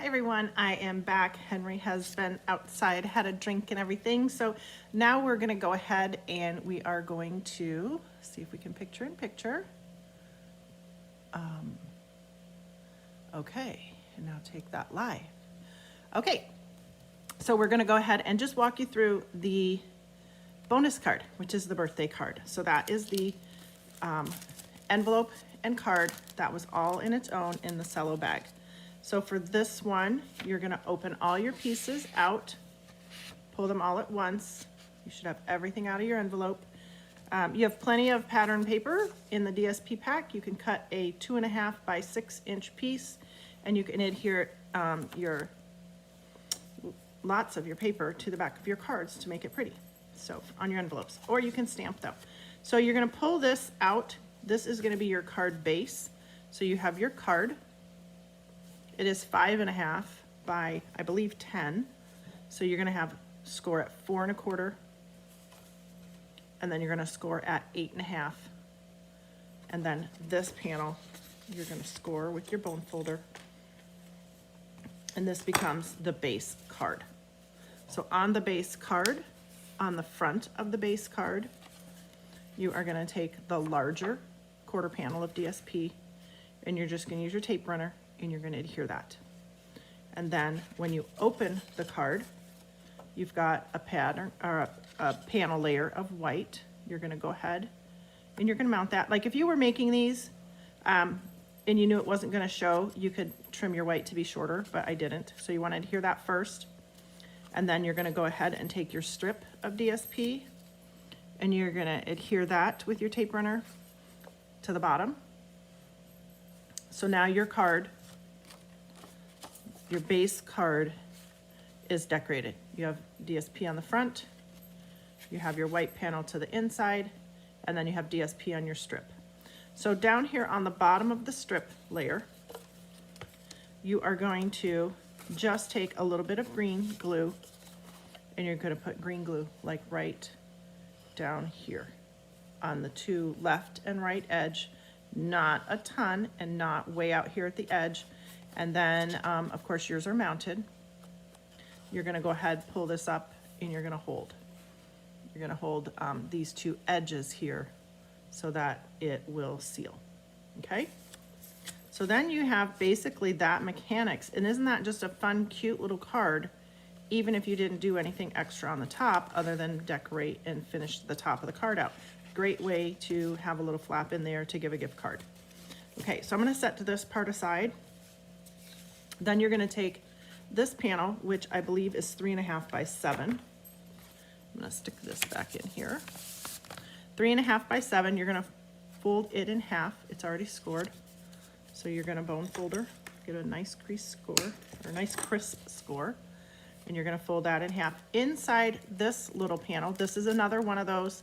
Hi everyone, I am back. Henry has been outside, had a drink and everything. So now we're gonna go ahead and we are going to see if we can picture in picture. Okay, and now take that live. Okay, so we're gonna go ahead and just walk you through the bonus card, which is the birthday card. So that is the envelope and card that was all in its own in the cello bag. So for this one, you're gonna open all your pieces out, pull them all at once. You should have everything out of your envelope. You have plenty of pattern paper in the DSP pack. You can cut a 2.5 by 6 inch piece and you can adhere lots of your paper to the back of your cards to make it pretty. So on your envelopes, or you can stamp them. So you're gonna pull this out. This is gonna be your card base. So you have your card. It is 5.5 by, I believe, 10. So you're gonna have score at 4 1/4, and then you're gonna score at 8.5. And then this panel, you're gonna score with your bone folder. And this becomes the base card. So on the base card, on the front of the base card, you are gonna take the larger quarter panel of DSP, and you're just gonna use your tape runner and you're gonna adhere that. And then when you open the card, you've got a pattern or a panel layer of white. You're gonna go ahead and you're gonna mount that. Like if you were making these and you knew it wasn't gonna show, you could trim your white to be shorter, but I didn't. So you wanna adhere that first. And then you're gonna go ahead and take your strip of DSP and you're gonna adhere that with your tape runner to the bottom. So now your card, your base card is decorated. You have DSP on the front, you have your white panel to the inside, and then you have DSP on your strip. So down here on the bottom of the strip layer, you are going to just take a little bit of green glue and you're going to put green glue like right down here on the two left and right edge, not a ton and not way out here at the edge. And then of course yours are mounted. You're going to go ahead, pull this up, and you're going to hold. You're going to hold these two edges here so that it will seal. Okay, so then you have basically that mechanics. And isn't that just a fun, cute little card, even if you didn't do anything extra on the top other than decorate and finish the top of the card out? Great way to have a little flap in there to give a gift card. Okay, so I'm going to set to this part aside. Then you're going to take this panel, which I believe is 3.5 by 7. I'm going to stick this back in here. 3.5 by 7. You're going to fold it in half. It's already scored. So you're going to bone folder, get a nice crease score, or a nice crisp score. And you're going to fold that in half. Inside this little panel, this is another one of those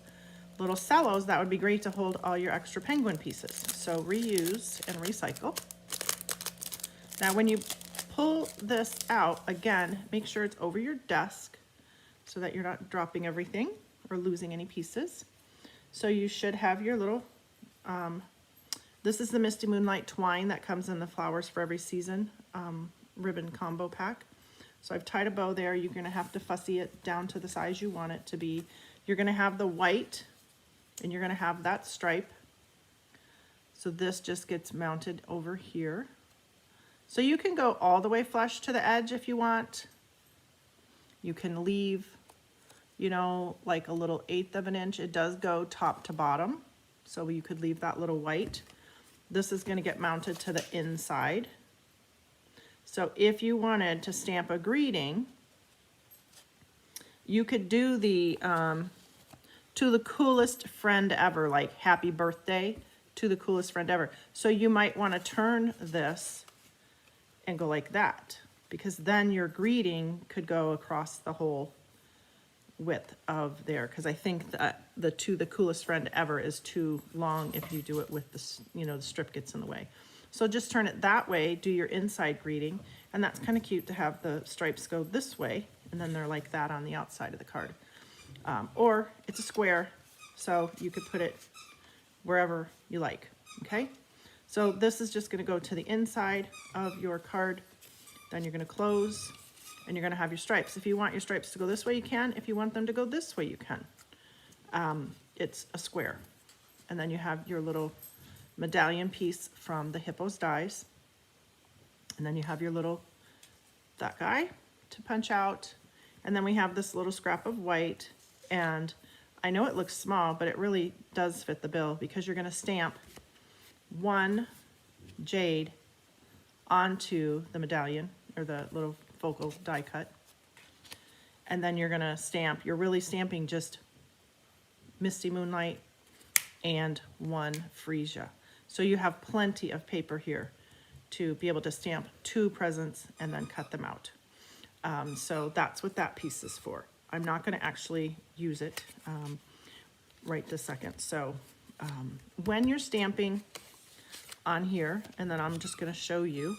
little cellos that would be great to hold all your extra penguin pieces. So reuse and recycle. Now when you pull this out, again, make sure it's over your desk so that you're not dropping everything or losing any pieces. So you should have your little, this is the Misty Moonlight twine that comes in the Flowers for Every Season ribbon combo pack. So I've tied a bow there. You're gonna have to fussy it down to the size you want it to be. You're gonna have the white and you're gonna have that stripe. So this just gets mounted over here. So you can go all the way flush to the edge if you want. You can leave, you know, like a little 1/8 of an inch. It does go top to bottom. So you could leave that little white. This is gonna get mounted to the inside. So if you wanted to stamp a greeting, you could do the, to the coolest friend ever, like happy birthday to the coolest friend ever. So you might wanna turn this and go like that, because then your greeting could go across the whole width of there, because I think that the to the coolest friend ever is too long if you do it with the, you know, the strip gets in the way. So just turn it that way, do your inside greeting, and that's kind of cute to have the stripes go this way, and then they're like that on the outside of the card. Or it's a square, so you could put it wherever you like, okay? So this is just gonna go to the inside of your card, Then you're gonna close, and you're gonna have your stripes. If you want your stripes to go this way, you can. If you want them to go this way, you can. It's a square. And then you have your little medallion piece from the Hippos dies. And then you have your little, that guy to punch out. And then we have this little scrap of white. And I know it looks small, but it really does fit the bill because you're gonna stamp one jade onto the medallion or the little focal die cut. And then you're gonna stamp, you're really stamping just Misty Moonlight and one Freesia. So you have plenty of paper here to be able to stamp 2 presents and then cut them out. So that's what that piece is for. I'm not gonna actually use it right this second. So when you're stamping on here, and then I'm just gonna show you,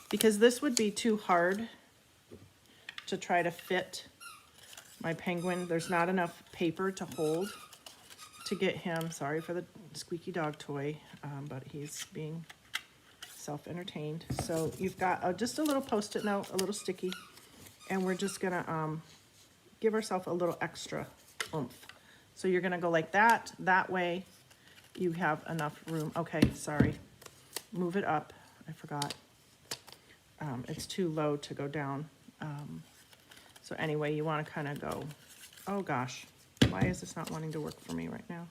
because this would be too hard to try to fit my penguin. There's not enough paper to hold to get him, sorry for the squeaky dog toy, but he's being self-entertained. So you've got just a little Post-it note, a little sticky, and we're just gonna give ourselves a little extra oomph. So you're gonna go like that, that way you have enough room. Okay, sorry, move it up, I forgot. It's too low to go down. So anyway, you wanna kinda go, oh gosh, why is this not wanting to work for me right now?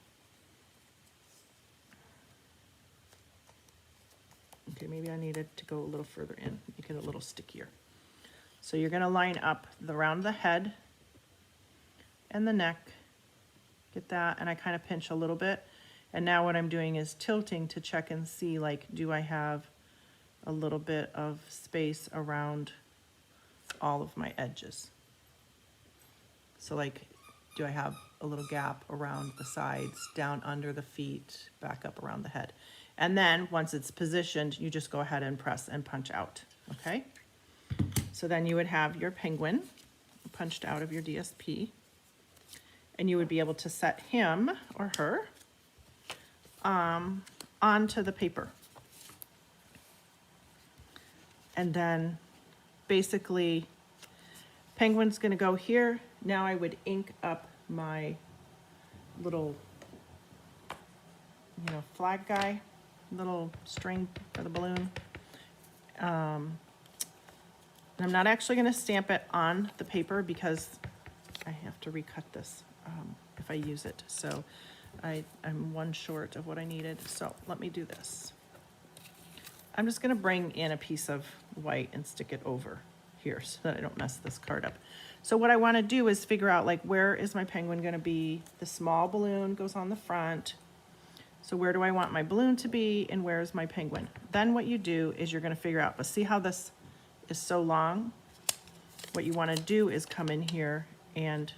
Okay, maybe I needed to go a little further in, make it a little stickier. So you're gonna line up around the head and the neck, get that, and I kind of pinch a little bit. And now what I'm doing is tilting to check and see, like, do I have a little bit of space around all of my edges? So like, do I have a little gap around the sides, down under the feet, back up around the head? And then once it's positioned, you just go ahead and press and punch out, okay? So then you would have your penguin punched out of your DSP, and you would be able to set him or her onto the paper. And then basically penguin's gonna go here. Now I would ink up my little, you know, flag guy, little string for the balloon. I'm not actually gonna stamp it on the paper because I have to recut this if I use it. So I'm one short of what I needed. So let me do this. I'm just gonna bring in a piece of white and stick it over here so that I don't mess this card up. So what I wanna do is figure out, like, where is my penguin gonna be? The small balloon goes on the front. So where do I want my balloon to be and where is my penguin? Then what you do is you're gonna figure out, but see how this is so long? What you wanna do is come in here and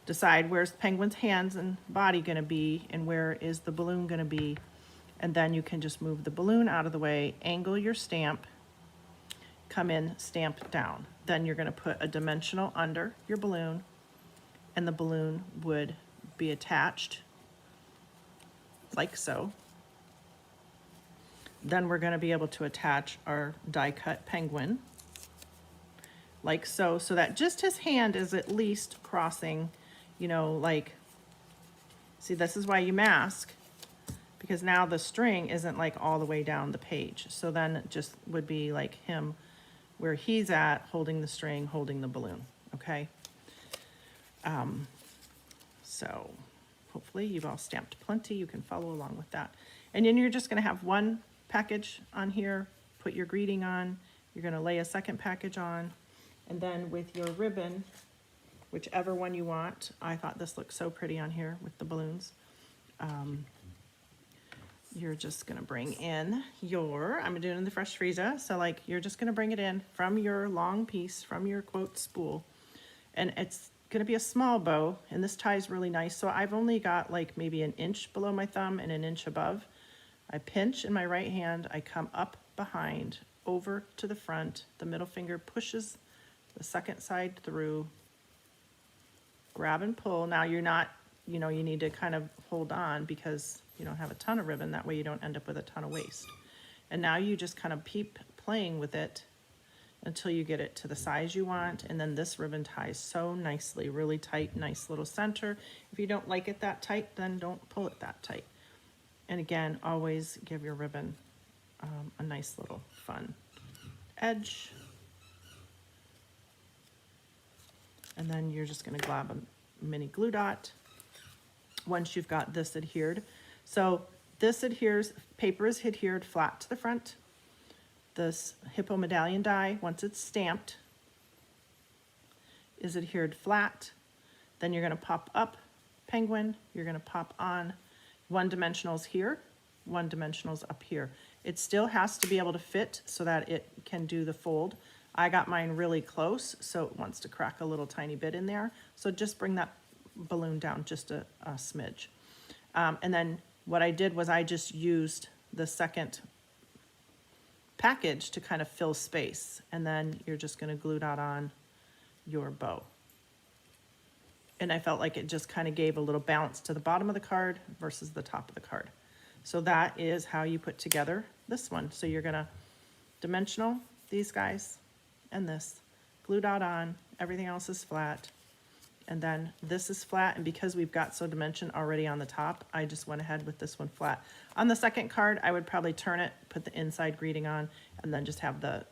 decide where's the penguin's hands and body gonna be and where is the balloon gonna be. And then you can just move the balloon out of the way, angle your stamp, come in, stamp down. Then you're gonna put a dimensional under your balloon and the balloon would be attached like so. Then we're gonna be able to attach our die cut penguin like so, so that just his hand is at least crossing, you know, like, see, this is why you mask, because now the string isn't like all the way down the page. So then it just would be like him where he's at, holding the string, holding the balloon, okay? So hopefully you've all stamped plenty. You can follow along with that. And then you're just gonna have one package on here, put your greeting on, you're gonna lay a second package on, and then with your ribbon, whichever one you want. I thought this looked so pretty on here with the balloons. You're just gonna bring in your, I'm doing the fresh Frieza, so like you're just gonna bring it in from your long piece, from your quote spool, and it's gonna be a small bow, and this ties really nice. So I've only got like maybe an inch below my thumb and an inch above. I pinch in my right hand, I come up behind, over to the front, the middle finger pushes the second side through, grab and pull. Now you're not, you know, you need to kind of hold on because you don't have a ton of ribbon, that way you don't end up with a ton of waste. And now you just kind of keep playing with it until you get it to the size you want. And then this ribbon ties so nicely, really tight, nice little center. If you don't like it that tight, then don't pull it that tight. And again, always give your ribbon a nice little fun edge. And then you're just going to glab a mini glue dot once you've got this adhered. So this adheres, paper is adhered flat to the front. This hippo medallion die, once it's stamped, is adhered flat. Then you're going to pop up penguin, you're going to pop on one dimensionals here, one dimensionals up here. It still has to be able to fit so that it can do the fold. I got mine really close, so it wants to crack a little tiny bit in there. So just bring that balloon down just a smidge. And then what I did was I just used the second package to kind of fill space. And then you're just going to glue that on your bow. And I felt like it just kind of gave a little bounce to the bottom of the card versus the top of the card. So that is how you put together this one. So you're going to dimensional these guys and this, glue dot on, everything else is flat. And then this is flat, and because we've got so dimension already on the top, I just went ahead with this one flat. On the second card, I would probably turn it, put the inside greeting on, and then just have the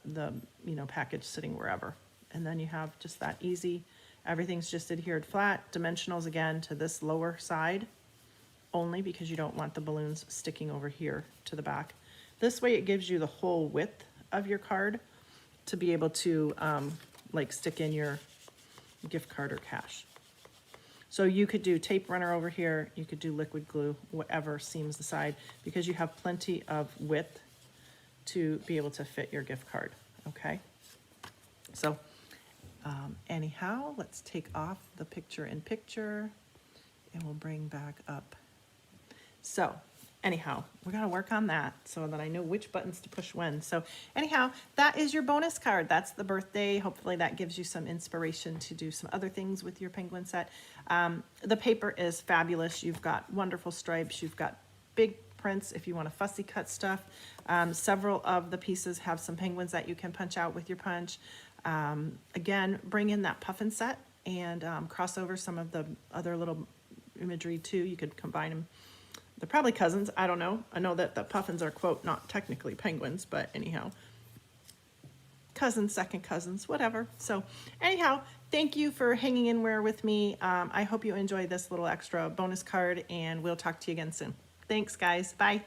package sitting wherever. And then you have just that easy, everything's just adhered flat, dimensionals again to this lower side, only because you don't want the balloons sticking over here to the back. This way it gives you the whole width of your card to be able to like stick in your gift card or cash. So you could do tape runner over here, you could do liquid glue, whatever seams the side, because you have plenty of width to be able to fit your gift card, okay? So anyhow, let's take off the picture in picture and we'll bring back up. So anyhow, we're gonna work on that so that I know which buttons to push when. So anyhow, that is your bonus card. That's the birthday. Hopefully that gives you some inspiration to do some other things with your penguin set. The paper is fabulous. You've got wonderful stripes. You've got big prints if you want to fussy cut stuff. Several of the pieces have some penguins that you can punch out with your punch. Again, bring in that puffin set and cross over some of the other little imagery too. You could combine them. They're probably cousins, I don't know. I know that the puffins are, quote, not technically penguins, but anyhow. Cousins, second cousins, whatever. So anyhow, thank you for hanging in there with me. I hope you enjoy this little extra bonus card, and we'll talk to you again soon. Thanks, guys. Bye.